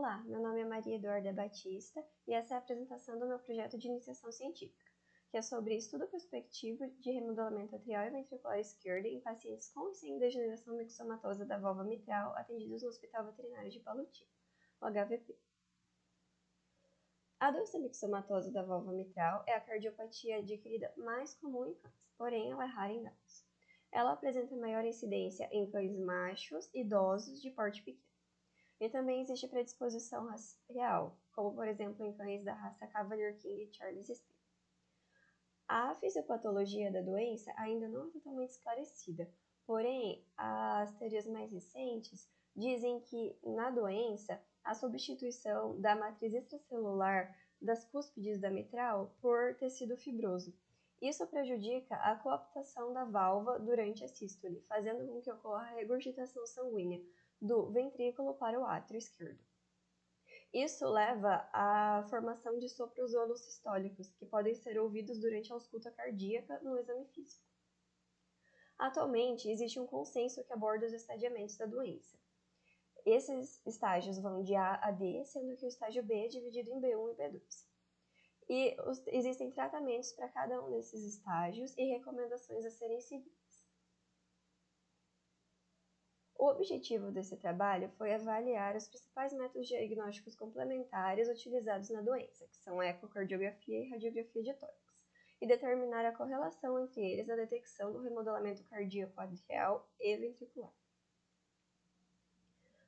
Olá, meu nome é Maria Eduarda Batista e essa é a apresentação do meu projeto de iniciação científica, que é sobre estudo prospectivo de remodelamento atrial e ventricular esquerdo em pacientes com e sem degeneração mixomatosa da válvula mitral atendidos no Hospital Veterinário de Paluti, o HVP. A doença mixomatosa da válvula mitral é a cardiopatia adquirida mais comum em cães, porém ela é rara em gatos. Ela apresenta maior incidência em cães machos idosos de porte pequeno. E também existe predisposição racial, como por exemplo em cães da raça Cavalier King e Charles Spaniel. A fisiopatologia da doença ainda não é totalmente esclarecida, porém as teorias mais recentes dizem que na doença a substituição da matriz extracelular das cúspides da mitral por tecido fibroso. Isso prejudica a coaptação da válvula durante a sístole, fazendo com que ocorra a regurgitação sanguínea do ventrículo para o átrio esquerdo. Isso leva à formação de sopros holosistólicos, que podem ser ouvidos durante a ausculta cardíaca no exame físico. Atualmente, existe um consenso que aborda os estadiamentos da doença. Esses estágios vão de A a D, sendo que o estágio B é dividido em B1 e B2. E existem tratamentos para cada um desses estágios e recomendações a serem seguidas. O objetivo desse trabalho foi avaliar os principais métodos diagnósticos complementares utilizados na doença, que são a ecocardiografia e radiografia de tórax, e determinar a correlação entre eles na detecção do remodelamento cardíaco atrial e ventricular.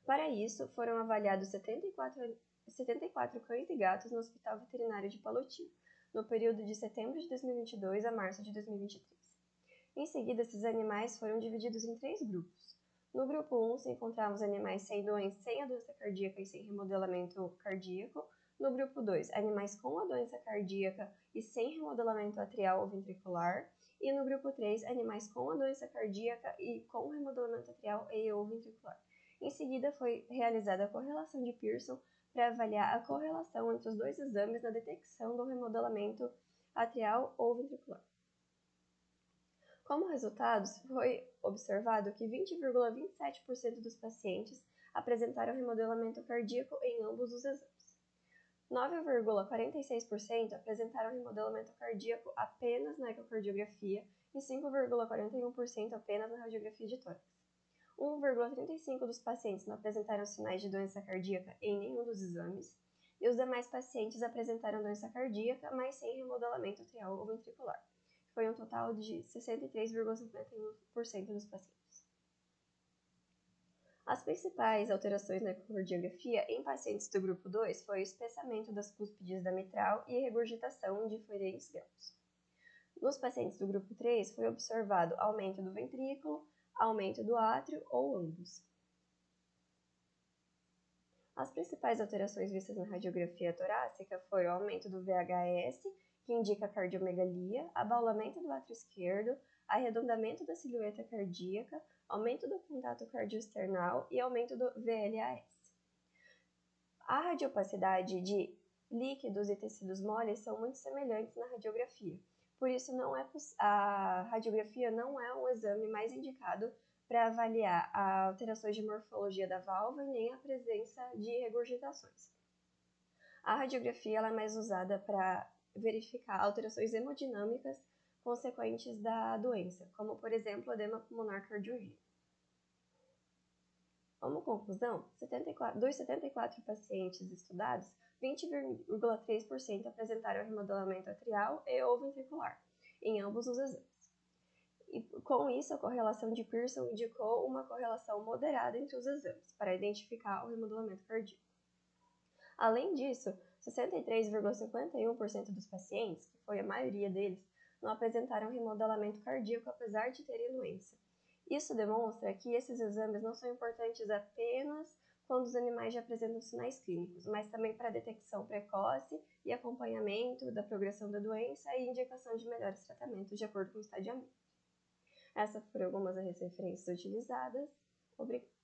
Para isso, foram avaliados 74 cães e gatos no Hospital Veterinário de Paluti, no período de setembro de 2022 a março de 2023. Em seguida, esses animais foram divididos em 3 grupos. No grupo 1, se encontravam os animais sem a doença cardíaca e sem remodelamento cardíaco. No grupo 2, animais com a doença cardíaca e sem remodelamento atrial ou ventricular. E no grupo 3, animais com a doença cardíaca e com remodelamento atrial e ou ventricular. Em seguida, foi realizada a correlação de Pearson para avaliar a correlação entre os dois exames na detecção do remodelamento atrial ou ventricular. Como resultados, foi observado que 20,27% dos pacientes apresentaram remodelamento cardíaco em ambos os exames. 9,46% apresentaram remodelamento cardíaco apenas na ecocardiografia e 5,41% apenas na radiografia de tórax. 1,35% dos pacientes não apresentaram sinais de doença cardíaca em nenhum dos exames, e os demais pacientes apresentaram doença cardíaca, mas sem remodelamento atrial ou ventricular. Foi um total de 63,51% dos pacientes. As principais alterações na ecocardiografia em pacientes do grupo 2 foi o espessamento das cúspides da mitral e regurgitação de diferentes graus. Nos pacientes do grupo 3 foi observado aumento do ventrículo, aumento do átrio ou ambos. As principais alterações vistas na radiografia torácica foram o aumento do VHS, que indica cardiomegalia, abaulamento do átrio esquerdo, arredondamento da silhueta cardíaca, aumento do contato cardioesternal e aumento do VLAS. A radiopacidade de líquidos e tecidos moles são muito semelhantes na radiografia, por isso a radiografia não é um exame mais indicado para avaliar alterações de morfologia da válvula nem a presença de regurgitações. A radiografia ela é mais usada para verificar alterações hemodinâmicas consequentes da doença, como por exemplo, edema pulmonar cardíaco. Como conclusão, dos 74 pacientes estudados, 20,3% apresentaram remodelamento atrial e ou ventricular, em ambos os exames. E com isso, a correlação de Pearson indicou uma correlação moderada entre os exames, para identificar o remodelamento cardíaco. Além disso, 63,51% dos pacientes, que foi a maioria deles, não apresentaram remodelamento cardíaco apesar de terem doença. Isso demonstra que esses exames não são importantes apenas quando os animais já apresentam sinais clínicos, mas também para detecção precoce e acompanhamento da progressão da doença e indicação de melhores tratamentos de acordo com o estadiamento. Essas foram algumas das referências utilizadas. Obrigada.